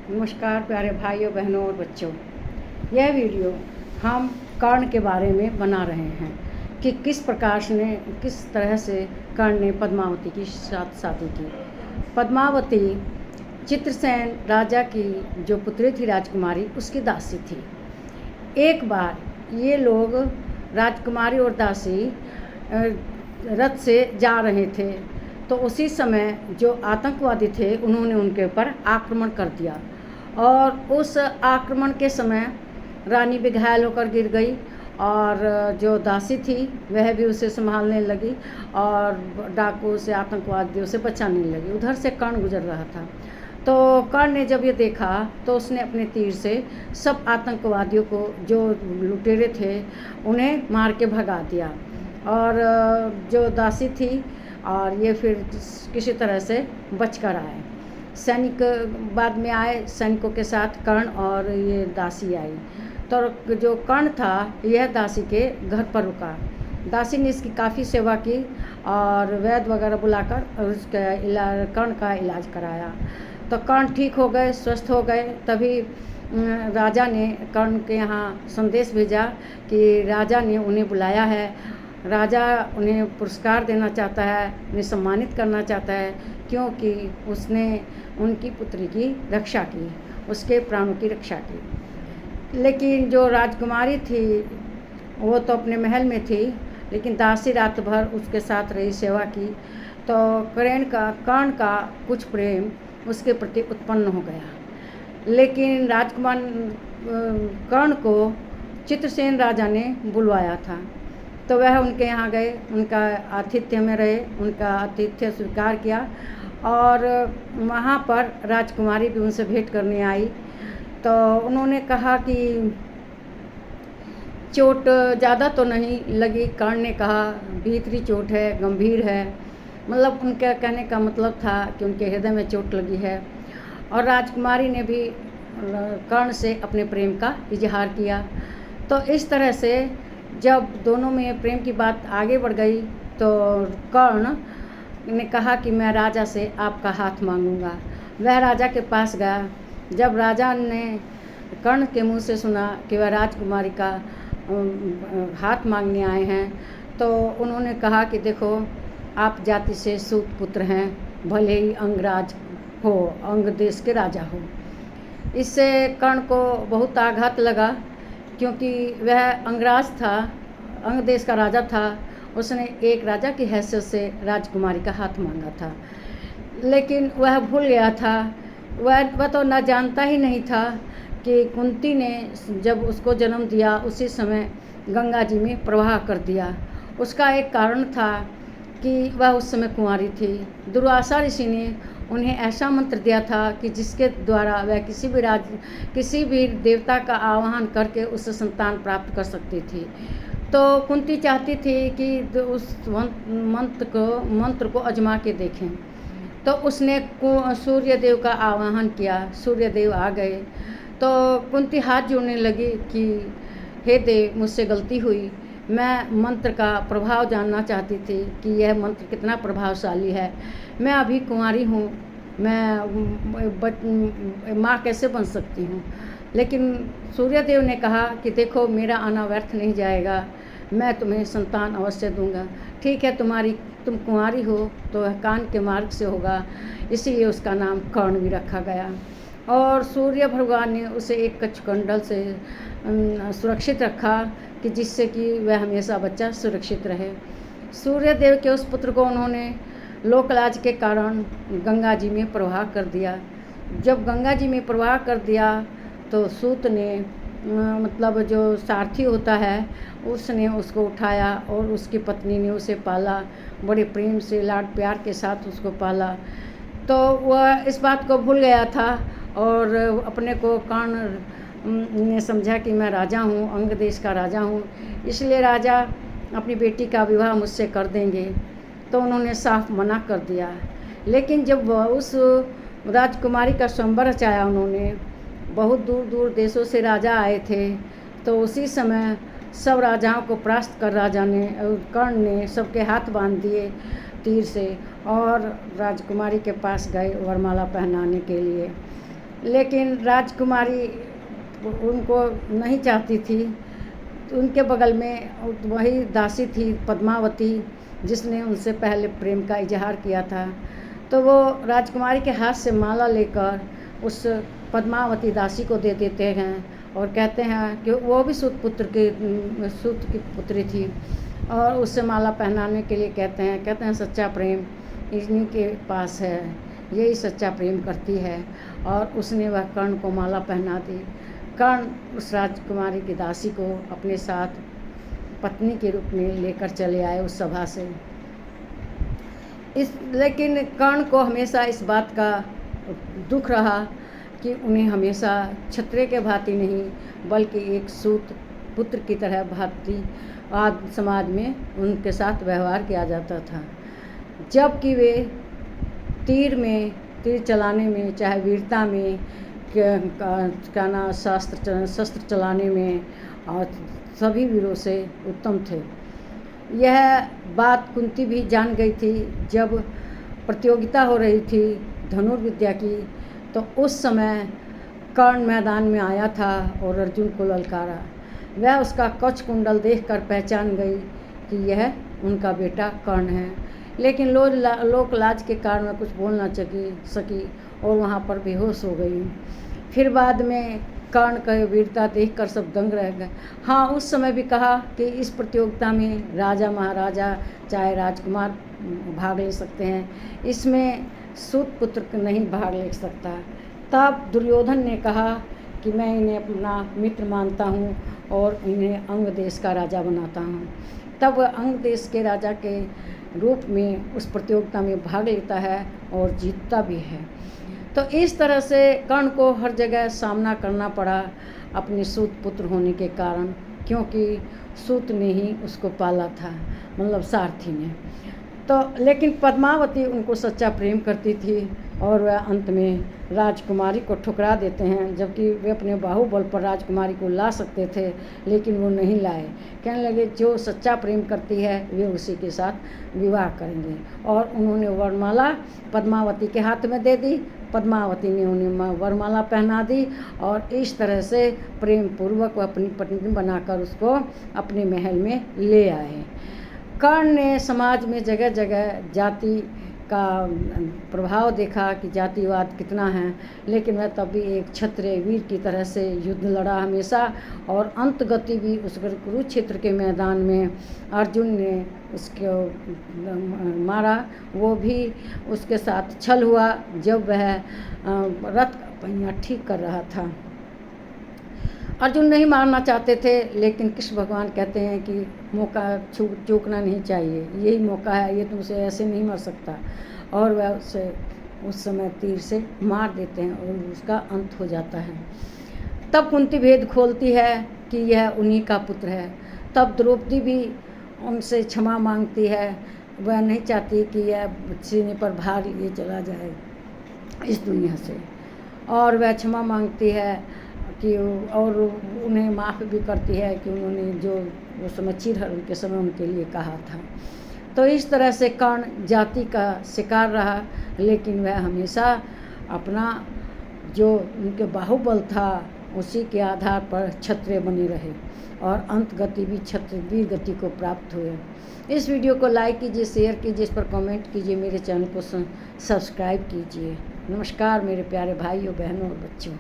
नमस्कार प्यारे भाइयों बहनों और बच्चों। यह वीडियो हम कर्ण के बारे में बना रहे हैं कि किस तरह से कर्ण ने पद्मावती के साथ शादी की। पद्मावती चित्रसेन राजा की जो पुत्री थी राजकुमारी, उसकी दासी थी। एक बार ये लोग राजकुमारी और दासी रथ से जा रहे थे, तो उसी समय जो आतंकवादी थे उन्होंने उनके ऊपर आक्रमण कर दिया और उस आक्रमण के समय रानी भी घायल होकर गिर गई और जो दासी थी वह भी उसे संभालने लगी और डाकू से, आतंकवादियों से बचाने लगी। उधर से कर्ण गुजर रहा था, तो कर्ण ने जब ये देखा तो उसने अपने तीर से सब आतंकवादियों को, जो लुटेरे थे, उन्हें मार के भगा दिया और जो दासी थी और ये फिर किसी तरह से बच कर आए। सैनिक बाद में आए, सैनिकों के साथ कर्ण और ये दासी आई। तो जो कर्ण था यह दासी के घर पर रुका। दासी ने इसकी काफ़ी सेवा की और वैद्य वगैरह बुलाकर उसका कर्ण का इलाज कराया। तो कर्ण ठीक हो गए, स्वस्थ हो गए। तभी राजा ने कर्ण के यहाँ संदेश भेजा कि राजा ने उन्हें बुलाया है, राजा उन्हें पुरस्कार देना चाहता है, उन्हें सम्मानित करना चाहता है, क्योंकि उसने उनकी पुत्री की रक्षा की, उसके प्राणों की रक्षा की। लेकिन जो राजकुमारी थी वो तो अपने महल में थी, लेकिन दासी रात भर उसके साथ रही, सेवा की। तो कर्ण का कुछ प्रेम उसके प्रति उत्पन्न हो गया। लेकिन राजकुमार कर्ण को चित्रसेन राजा ने बुलवाया था, तो वह उनके यहाँ गए, उनका आतिथ्य में रहे, उनका आतिथ्य स्वीकार किया और वहाँ पर राजकुमारी भी उनसे भेंट करने आई। तो उन्होंने कहा कि चोट ज़्यादा तो नहीं लगी। कर्ण ने कहा भीतरी चोट है, गंभीर है। मतलब उनका कहने का मतलब था कि उनके हृदय में चोट लगी है। और राजकुमारी ने भी कर्ण से अपने प्रेम का इजहार किया। तो इस तरह से जब दोनों में प्रेम की बात आगे बढ़ गई तो कर्ण ने कहा कि मैं राजा से आपका हाथ मांगूंगा। वह राजा के पास गया। जब राजा ने कर्ण के मुंह से सुना कि वह राजकुमारी का हाथ मांगने आए हैं, तो उन्होंने कहा कि देखो, आप जाति से सूत पुत्र हैं, भले ही अंगराज हो, अंग देश के राजा हो। इससे कर्ण को बहुत आघात लगा, क्योंकि वह अंगराज था, अंग देश का राजा था। उसने एक राजा की हैसियत से राजकुमारी का हाथ मांगा था, लेकिन वह भूल गया था। वह तो न जानता ही नहीं था कि कुंती ने जब उसको जन्म दिया उसी समय गंगा जी में प्रवाह कर दिया। उसका एक कारण था कि वह उस समय कुंवारी थी। दुर्वासा ऋषि ने उन्हें ऐसा मंत्र दिया था कि जिसके द्वारा वह किसी भी देवता का आवाहन करके उससे संतान प्राप्त कर सकती थी। तो कुंती चाहती थी कि उस मंत्र को आजमा के देखें। तो उसने सूर्य देव का आवाहन किया। सूर्य देव आ गए। तो कुंती हाथ जोड़ने लगी कि हे देव, मुझसे गलती हुई। मैं मंत्र का प्रभाव जानना चाहती थी कि यह मंत्र कितना प्रभावशाली है। मैं अभी कुंवारी हूँ, मैं माँ कैसे बन सकती हूँ। लेकिन सूर्यदेव ने कहा कि देखो, मेरा आना व्यर्थ नहीं जाएगा, मैं तुम्हें संतान अवश्य दूंगा। ठीक है, तुम कुंवारी हो तो वह कान के मार्ग से होगा, इसीलिए उसका नाम कर्ण भी रखा गया। और सूर्य भगवान ने उसे एक कच्छकुंडल से सुरक्षित रखा कि जिससे कि वह हमेशा बच्चा सुरक्षित रहे। सूर्यदेव के उस पुत्र को उन्होंने लोकलाज के कारण गंगा जी में प्रवाह कर दिया। जब गंगा जी में प्रवाह कर दिया तो सूत ने, मतलब जो सारथी होता है, उसने उसको उठाया और उसकी पत्नी ने उसे पाला, बड़े प्रेम से, लाड प्यार के साथ उसको पाला। तो वह इस बात को भूल गया था और अपने को कर्ण ने समझा कि मैं राजा हूँ, अंग देश का राजा हूँ, इसलिए राजा अपनी बेटी का विवाह मुझसे कर देंगे। तो उन्होंने साफ मना कर दिया। लेकिन जब उस राजकुमारी का स्वयंवर रचाया उन्होंने, बहुत दूर दूर देशों से राजा आए थे, तो उसी समय सब राजाओं को परास्त कर कर्ण ने सबके हाथ बांध दिए तीर से और राजकुमारी के पास गए वरमाला पहनाने के लिए। लेकिन राजकुमारी उनको नहीं चाहती थी। तो उनके बगल में वही दासी थी पद्मावती, जिसने उनसे पहले प्रेम का इजहार किया था। तो वो राजकुमारी के हाथ से माला लेकर उस पद्मावती दासी को दे देते हैं और कहते हैं कि वो भी सूत की पुत्री थी, और उससे माला पहनाने के लिए कहते हैं सच्चा प्रेम इन्हीं के पास है, यही सच्चा प्रेम करती है। और उसने वह कर्ण को माला पहना दी। कर्ण उस राजकुमारी की दासी को अपने साथ पत्नी के रूप में लेकर चले आए उस सभा से। लेकिन कर्ण को हमेशा इस बात का दुख रहा कि उन्हें हमेशा क्षत्रिय के भांति नहीं बल्कि एक सूत पुत्र की तरह भांति आज समाज में उनके साथ व्यवहार किया जाता था। जबकि वे तीर चलाने में, चाहे वीरता में, शस्त्र चलाने में और सभी वीरों से उत्तम थे। यह बात कुंती भी जान गई थी। जब प्रतियोगिता हो रही थी धनुर्विद्या की, तो उस समय कर्ण मैदान में आया था और अर्जुन को ललकारा। वह उसका कवच कुंडल देखकर पहचान गई कि यह उनका बेटा कर्ण है, लेकिन लोक लाज के कारण वह कुछ बोल ना सकी और वहाँ पर बेहोश हो गई। फिर बाद में कर्ण का वीरता देखकर सब दंग रह गए। हाँ, उस समय भी कहा कि इस प्रतियोगिता में राजा महाराजा चाहे राजकुमार भाग ले सकते हैं, इसमें सूत पुत्र नहीं भाग ले सकता। तब दुर्योधन ने कहा कि मैं इन्हें अपना मित्र मानता हूँ और इन्हें अंग देश का राजा बनाता हूँ। तब वह अंग देश के राजा के रूप में उस प्रतियोगिता में भाग लेता है और जीतता भी है। तो इस तरह से कर्ण को हर जगह सामना करना पड़ा अपने सूत पुत्र होने के कारण, क्योंकि सूत ने ही उसको पाला था, मतलब सारथी ने। तो लेकिन पद्मावती उनको सच्चा प्रेम करती थी और वह अंत में राजकुमारी को ठुकरा देते हैं, जबकि वे अपने बाहुबल पर राजकुमारी को ला सकते थे, लेकिन वो नहीं लाए। कहने लगे जो सच्चा प्रेम करती है वे उसी के साथ विवाह करेंगे, और उन्होंने वरमाला पद्मावती के हाथ में दे दी। पद्मावती ने उन्हें वरमाला पहना दी और इस तरह से प्रेम पूर्वक अपनी पत्नी बनाकर उसको अपने महल में ले आए। कर्ण ने समाज में जगह जगह जाति का प्रभाव देखा कि जातिवाद कितना है, लेकिन वह तब भी एक क्षत्रिय वीर की तरह से युद्ध लड़ा हमेशा, और अंत गति भी उस कुरुक्षेत्र के मैदान में अर्जुन ने उसको मारा। वो भी उसके साथ छल हुआ जब वह रथ का पहिया ठीक कर रहा था। अर्जुन नहीं मारना चाहते थे, लेकिन कृष्ण भगवान कहते हैं कि मौका चूकना नहीं चाहिए, यही मौका है, ये तुमसे ऐसे नहीं मर सकता। और वह उसे उस समय तीर से मार देते हैं और उसका अंत हो जाता है। तब कुंती भेद खोलती है कि यह उन्हीं का पुत्र है। तब द्रौपदी भी उनसे क्षमा मांगती है। वह नहीं चाहती कि यह सीने पर भार लिए चला जाए इस दुनिया से, और वह क्षमा मांगती है कि और उन्हें माफ़ भी करती है कि उन्होंने जो वो समय चिरहरण के समय उनके लिए कहा था। तो इस तरह से कर्ण जाति का शिकार रहा, लेकिन वह हमेशा अपना जो उनके बाहुबल था उसी के आधार पर क्षत्रिय बने रहे, और अंत गति भी क्षत्रिय वीर गति को प्राप्त हुए। इस वीडियो को लाइक कीजिए, शेयर कीजिए, इस पर कमेंट कीजिए, मेरे चैनल को सब्सक्राइब कीजिए। नमस्कार मेरे प्यारे भाइयों, बहनों और बच्चों।